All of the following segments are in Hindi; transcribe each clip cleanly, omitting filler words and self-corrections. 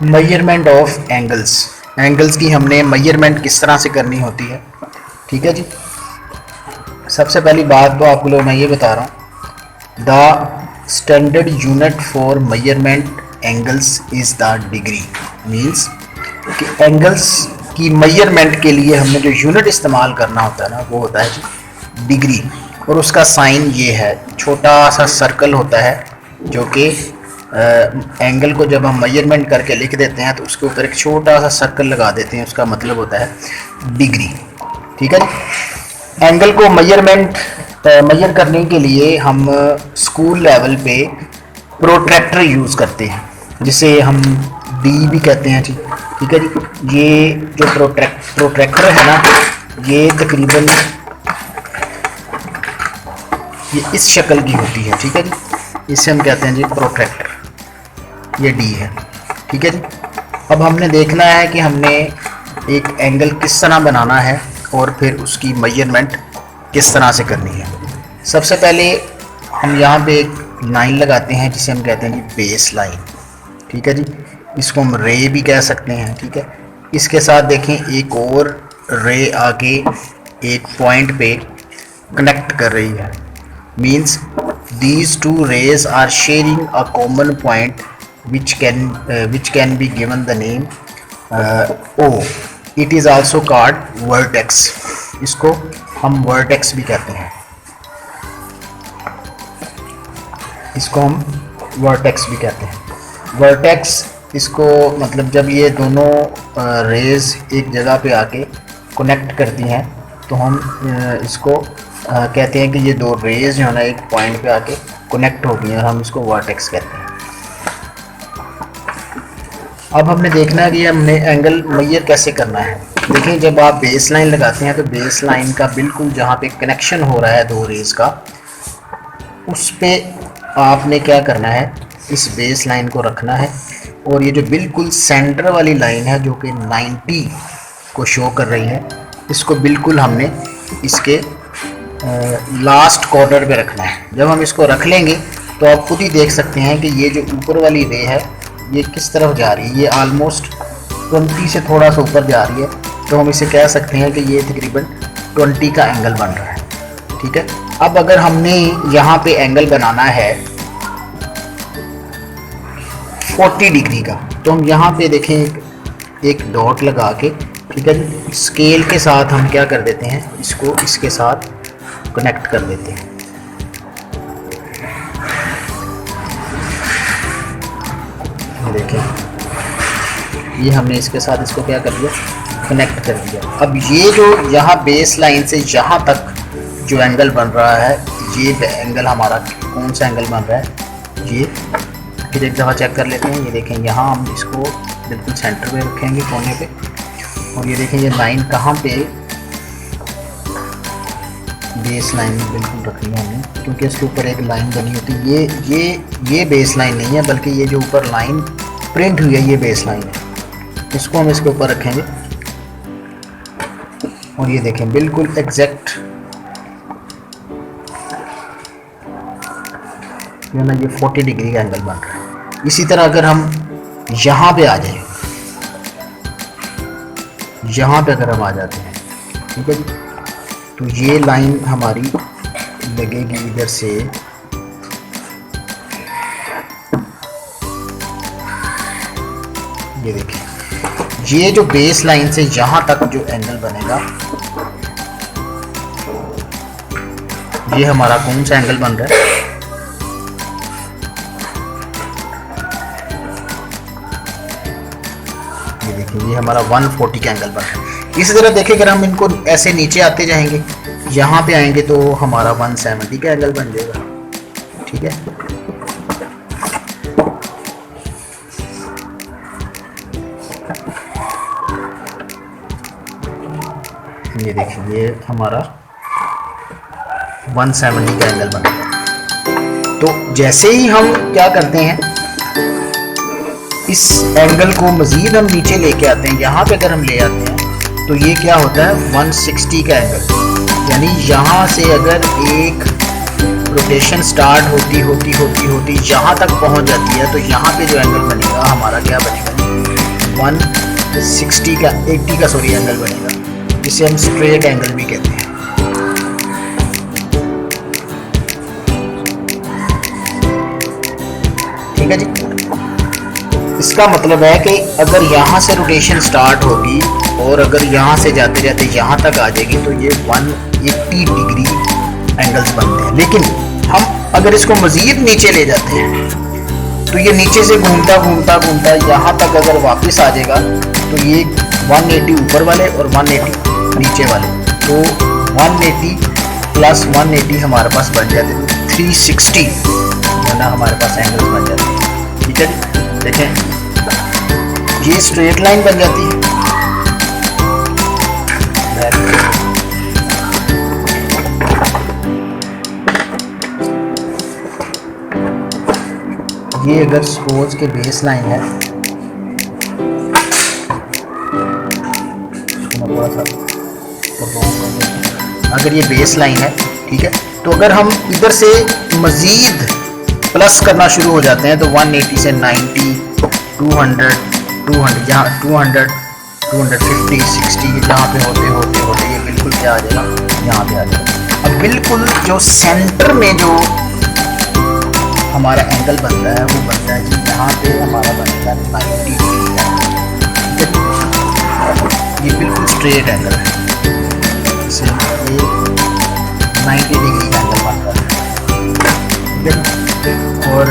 मेजरमेंट ऑफ एंगल्स की हमने मेजरमेंट किस तरह से करनी होती है। ठीक है जी। सबसे पहली बात तो आप लोग मैं ये बता रहा हूँ, the standard unit for measurement angles is the degree. Means कि एंगल्स की मेजरमेंट के लिए हमने जो यूनिट इस्तेमाल करना होता है ना, वो होता है जी डिग्री। और उसका साइन ये है, छोटा सा सर्कल होता है जो कि एंगल को जब हम मेजरमेंट करके लिख देते हैं तो उसके ऊपर एक छोटा सा सर्कल लगा देते हैं, उसका मतलब होता है डिग्री। ठीक है जी। एंगल को मेजर करने के लिए हम स्कूल लेवल पे प्रोट्रैक्टर यूज़ करते हैं, जिसे हम डी भी कहते हैं जी। ठीक है जी। ये जो प्रोट्रैक्टर है ना, ये तकरीबन ये इस शक्ल की होती है। ठीक है जी। इसे हम कहते हैं जी प्रोट्रैक्टर, ये डी है। ठीक है जी। अब हमने देखना है कि हमने एक एंगल किस तरह बनाना है और फिर उसकी मेजरमेंट किस तरह से करनी है। सबसे पहले हम यहाँ पे एक लाइन लगाते हैं जिसे हम कहते हैं जी बेस लाइन। ठीक है जी। इसको हम रे भी कह सकते हैं। ठीक है। इसके साथ देखें एक और रे आके एक पॉइंट पे कनेक्ट कर रही है। Means these two rays are sharing a common point which can be given the name O. It is also called vertex. इसको हम vertex भी कहते हैं, इसको हम vertex भी कहते हैं। vertex इसको मतलब जब ये दोनों रेज एक जगह पे आके कनेक्ट करती हैं तो हम इसको कहते हैं कि ये दो रेज जो है ना एक पॉइंट पे आके कनेक्ट हो गई हैं और हम इसको वर्टेक्स कहते हैं। अब हमने देखना है कि हमने एंगल मेजर कैसे करना है। देखिए, जब आप बेस लाइन लगाते हैं तो बेस लाइन का बिल्कुल जहाँ पे कनेक्शन हो रहा है दो रेज का, उस पे आपने क्या करना है, इस बेस लाइन को रखना है और ये जो बिल्कुल सेंटर वाली लाइन है जो कि 90 को शो कर रही है, इसको बिल्कुल हमने इसके लास्ट कॉर्नर पे रखना है। जब हम इसको रख लेंगे तो आप खुद ही देख सकते हैं कि ये जो ऊपर वाली रे है ये किस तरफ जा रही है। ये ऑलमोस्ट 20 से थोड़ा सा ऊपर जा रही है, तो हम इसे कह सकते हैं कि ये तकरीबन 20 का एंगल बन रहा है। ठीक है। अब अगर हमने यहाँ पे एंगल बनाना है 40 डिग्री का, तो हम यहाँ पे देखें एक डॉट लगा के, ठीक है, स्केल के साथ हम क्या कर देते हैं, इसको इसके साथ कनेक्ट कर देते हैं। देखें, ये हमने इसके साथ इसको क्या कर दिया, कनेक्ट कर दिया। अब ये जो यहाँ बेस लाइन से यहाँ तक जो एंगल बन रहा है, ये एंगल हमारा कौन सा एंगल बन रहा है, ये फिर एक दफ़ा चेक कर लेते हैं। ये देखें, यहाँ हम इसको बिल्कुल सेंटर पे रखेंगे कोने पे, और ये देखें ये लाइन कहाँ पे, बेस लाइन बिल्कुल रखनी है हमने, क्योंकि इसके ऊपर एक लाइन बनी होती है। ये बेस लाइन नहीं है, बल्कि ये जो ऊपर लाइन प्रिंट हुई है ये बेस लाइन है। इसको हम इसके ऊपर रखेंगे और ये देखें बिल्कुल एग्जैक्ट ना, ये 40 डिग्री का एंगल बन रहा है। इसी तरह अगर हम यहाँ पे आ जाए, यहाँ पे अगर हम आ जाते हैं, ठीक है जी, तो ये लाइन हमारी लगेगी इधर से, ये देखिए, ये जो बेस लाइन से यहाँ तक जो एंगल बनेगा, ये हमारा कौन सा एंगल बन रहा है, ये देखिए, ये हमारा 140 का एंगल बन रहा है। इसी तरह देखिए, अगर हम इनको ऐसे नीचे आते जाएंगे, यहाँ पे आएंगे तो हमारा 170 का एंगल बन जाएगा। ठीक है। ये देखिए, ये हमारा 170 का एंगल बन गया। तो जैसे ही हम क्या करते हैं, इस एंगल को मज़ीद हम नीचे लेके आते हैं, यहाँ पे अगर हम ले आते हैं तो ये क्या होता है 160 का एंगल। यानी यहाँ से अगर एक रोटेशन स्टार्ट होती यहाँ तक पहुँच जाती है, तो यहाँ पे जो एंगल बनेगा हमारा क्या बनेगा, 160 का 80 का सॉरी एंगल बनेगा, जिसे हम स्ट्रेट एंगल भी कहते हैं। ठीक है जी। इसका मतलब है कि अगर यहाँ से रोटेशन स्टार्ट होगी और अगर यहाँ से जाते जाते यहाँ तक आ जाएगी तो ये 180 डिग्री एंगल्स बनते हैं। लेकिन हम अगर इसको मज़ीद नीचे ले जाते हैं तो ये नीचे से घूमता घूमता घूमता यहाँ तक अगर वापस आ जाएगा तो ये 180 ऊपर वाले और 180 नीचे वाले, तो 180 प्लस 180 हमारे पास बन जाते हैं 360, है ना, हमारे पास एंगल्स बन जाते हैं। ठीक है जी। देखें ये स्ट्रेट लाइन बन जाती है। ये अगर सपोज के बेस लाइन है, अगर ये बेस लाइन है, ठीक है, तो अगर हम इधर से मजीद प्लस करना शुरू हो जाते हैं तो 180 से 90, 200, 200 यहाँ 200, 250, 60 जहाँ पे होते होते होते ये बिल्कुल क्या आ जाएगा, यहाँ पे आ जाएगा। अब बिल्कुल जो सेंटर में जो हमारा एंगल बनता है वो बनता है जी, यहाँ पे हमारा बनेगा 90 डिग्री एंगल। ये बिल्कुल स्ट्रेट एंगल है, इसे ये 90 डिग्री एंगल बनता है। और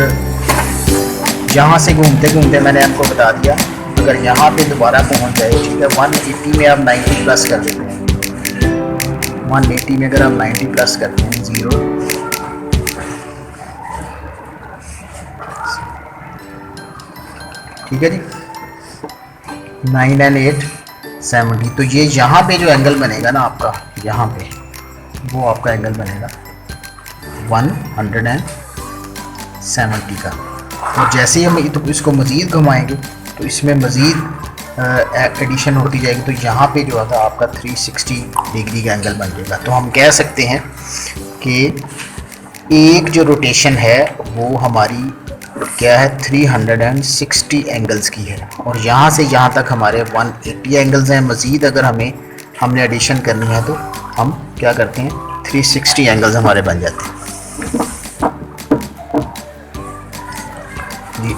यहाँ से घूमते घूमते मैंने आपको बता दिया, अगर यहाँ पे दोबारा पहुँच जाए, ठीक है, 180 में आप 90 प्लस कर देते हैं, 180 में अगर आप 90 प्लस करते हैं 0, ठीक है जी, 9 and 8 70, तो ये यहाँ पे जो एंगल बनेगा ना आपका, यहाँ पे वो आपका एंगल बनेगा 170 का। और जैसे ही हम तो इसको मज़ीद घुमाएंगे तो इसमें मज़ीद एडिशन होती जाएगी, तो यहाँ पे जो होगा आपका 360 डिग्री का एंगल बन जाएगा। तो हम कह सकते हैं कि एक जो रोटेशन है वो हमारी क्या है, 360 एंगल्स की है, और यहाँ से यहाँ तक हमारे 180 एंगल्स हैं। मज़ीद अगर हमने एडिशन करनी है तो हम क्या करते हैं, 360 एंगल्स हमारे बन जाते हैं।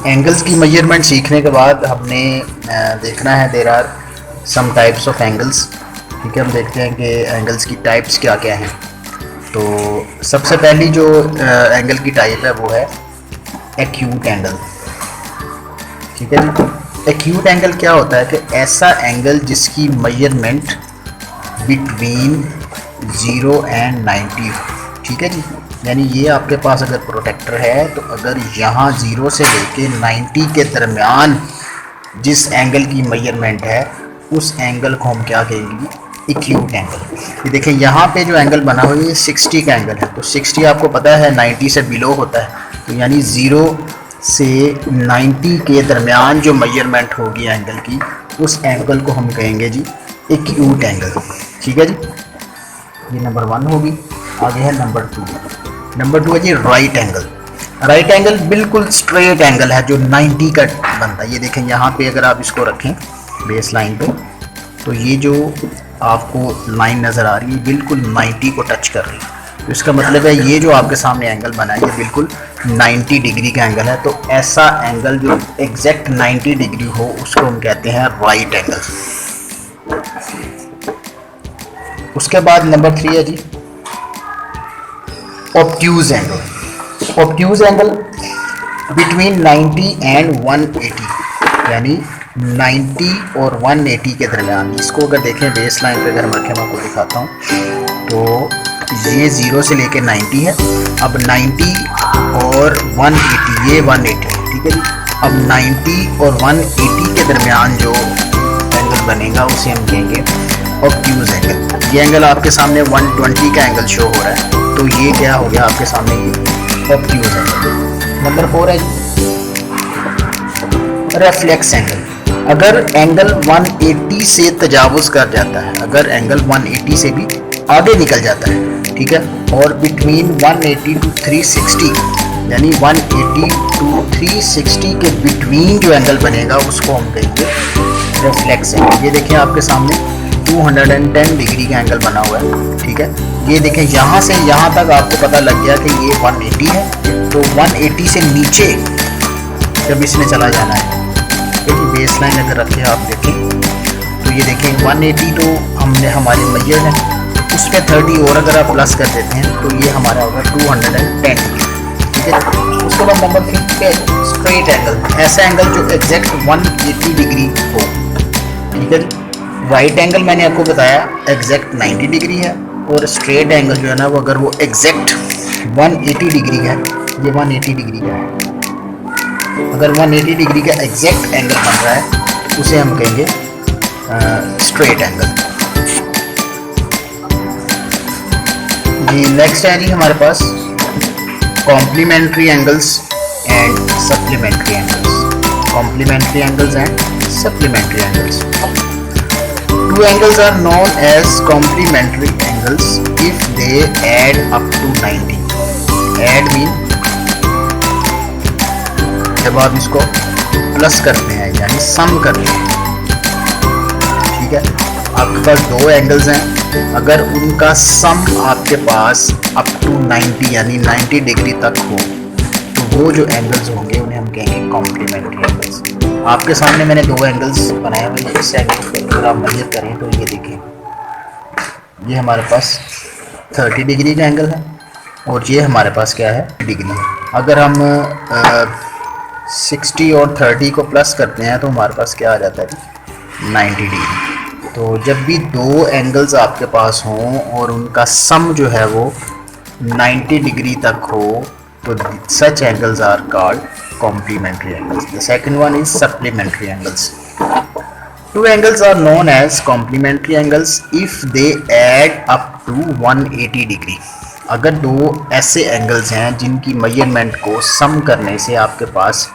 एंगल्स की मेजरमेंट सीखने के बाद हमने देखना है there are some types of angles. ठीक है, हम देखते हैं कि एंगल्स की टाइप्स क्या क्या हैं। तो सबसे पहली जो एंगल की टाइप है वो है एक्यूट एंगल। ठीक है जी। एक्यूट एंगल क्या होता है कि ऐसा एंगल जिसकी मेजरमेंट बिटवीन 0 and 90, ठीक है जी, यानी ये आपके पास अगर प्रोटेक्टर है तो अगर यहाँ 0 से लेके 90 के दरमियान जिस एंगल की मेजरमेंट है उस एंगल को हम क्या कहेंगे, एक्यूट एंगल। ये देखें यहाँ पे जो एंगल बना हुआ है ये 60 का एंगल है, तो 60 आपको पता है 90 से बिलो होता है, तो यानी 0 से 90 के दरमियान जो मेजरमेंट होगी एंगल की उस एंगल को हम कहेंगे जी एक्यूट एंगल। ठीक है जी, ये नंबर 1 होगी। आगे है नंबर 2। नंबर 2 है जी राइट एंगल। राइट एंगल बिल्कुल स्ट्रेट एंगल है जो 90 का बनता है। ये देखें यहाँ पे अगर आप इसको रखें बेस लाइन पे तो ये जो आपको लाइन नज़र आ रही है बिल्कुल 90 को टच कर रही है, तो इसका मतलब है ये जो आपके सामने एंगल बना है ये बिल्कुल 90 डिग्री का एंगल है। तो ऐसा एंगल जो एग्जैक्ट 90 डिग्री हो उसको हम कहते हैं राइट एंगल। उसके बाद नंबर 3 है जी obtuse angle. Obtuse angle between 90 and 180, यानी 90 और 180 के दरमियान। इसको अगर देखें बेस लाइन पे अगर मैं आपको दिखाता हूँ तो ये 0 से लेके 90 है। अब 90 और 180 ये 180 है, ठीक है जी। अब 90 और 180 के दरमियान जो एंगल बनेगा उसे हम कहेंगे ऑब्ट्यूज एंगल। ये एंगल आपके सामने 120 का एंगल शो हो रहा है, तो ये क्या हो गया आपके सामने, ये ऑब्ट्यूज एंगल। नंबर 4 है रेफ्लेक्स एंगल। अगर एंगल 180 से तजावुज़ कर जाता है, अगर एंगल 180 से भी आगे निकल जाता है, ठीक है, और बिटवीन 180 to 360, यानी 180 to 360 के बिटवीन जो एंगल बनेगा उसको हम कहेंगे रिफ्लेक्स है। ये देखिए आपके सामने 210 डिग्री का एंगल बना हुआ है, ठीक है। ये देखें यहाँ से यहाँ तक आपको पता लग गया कि ये 180 है, तो 180 से नीचे जब इसने चला जाना है, देखिए बेस लाइन अगर रखे आप देखें तो ये देखें 180 तो हमने हमारे मैयर है, उस पर 30 और अगर आप प्लस कर देते हैं तो ये हमारा होगा 210, ठीक है। उसके बाद नंबर 3 पे स्ट्रेट एंगल, ऐसा एंगल जो एग्जैक्ट 180 डिग्री हो, ठीक है। राइट एंगल मैंने आपको बताया एग्जैक्ट 90 डिग्री है, और स्ट्रेट एंगल जो है ना वो अगर वो एग्जैक्ट 180 डिग्री है, ये 180 डिग्री का है, अगर 180 डिग्री का एग्जैक्ट एंगल बन रहा है उसे हम कहेंगे स्ट्रेट एंगल। जी नेक्स्ट है जी हमारे पास complementary angles and supplementary angles. Complementary angles and supplementary angles. Two angles are known as complementary angles if they add up to 90. Add mean जब आप इसको प्लस करते हैं यानी सम करते हैं, ठीक है। आपके पास दो एंगल्स हैं, अगर उनका सम आपके पास अप टू 90 यानी 90 डिग्री तक हो तो वो जो एंगल्स होंगे उन्हें हम कहेंगे कॉम्प्लीमेंट्री एंगल्स। आपके सामने मैंने दो एंगल्स बनाए हुए हैं, इस एंगल को अगर आप मेजर करें तो ये देखें, ये हमारे पास 30 डिग्री का एंगल है और ये हमारे पास क्या है डिग्री है। अगर हम 60 और 30 को प्लस करते हैं तो हमारे पास क्या आ जाता है 90 डिग्री। तो जब भी दो एंगल्स आपके पास हों और उनका सम जो है वो 90 डिग्री तक हो तो such angles are called complementary angles. The second one is supplementary angles. Two angles are known as complementary angles if they add up to 180 degree. अगर दो ऐसे एंगल्स हैं जिनकी मेजरमेंट को सम करने से आपके पास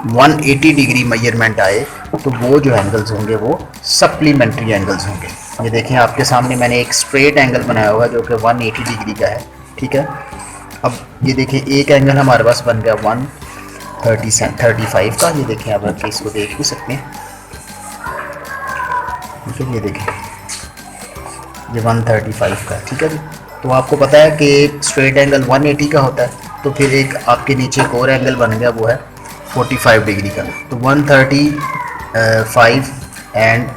180 डिग्री मेजरमेंट आए तो वो जो एंगल्स होंगे वो सप्लीमेंट्री एंगल्स होंगे। ये देखें आपके सामने मैंने एक स्ट्रेट एंगल बनाया हुआ जो कि 180 डिग्री का है, ठीक है। अब ये देखिए एक एंगल हमारे पास बन गया 135 का, ये देखें आप रख के इसको देख भी सकते हैं, ठीक है। ये देखें ये 135 का, ठीक है जी। तो आपको पता है कि एक स्ट्रेट एंगल 180 का होता है, तो फिर एक आपके नीचे एक और एंगल बन गया वो है 45 डिग्री का। तो 135 एंड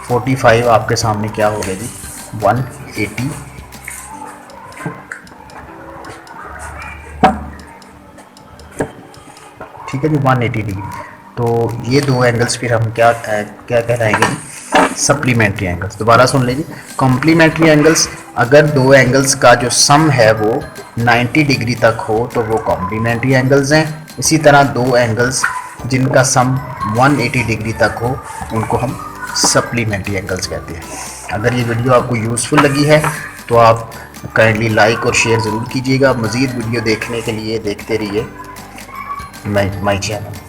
45 आपके सामने क्या हो गया जी 180, ठीक है जी 180 डिग्री। तो ये दो एंगल्स फिर हम क्या कहलाएंगे जी सप्लीमेंट्री एंगल्स। दोबारा सुन लीजिए, कॉम्प्लीमेंट्री एंगल्स अगर दो एंगल्स का जो सम है वो 90 डिग्री तक हो तो वो कॉम्प्लीमेंट्री एंगल्स हैं। इसी तरह दो एंगल्स जिनका सम 180 डिग्री तक हो उनको हम सप्लीमेंट्री एंगल्स कहते हैं। अगर ये वीडियो आपको यूज़फुल लगी है तो आप काइंडली लाइक और शेयर ज़रूर कीजिएगा। मज़ीद वीडियो देखने के लिए देखते रहिए माई चैनल।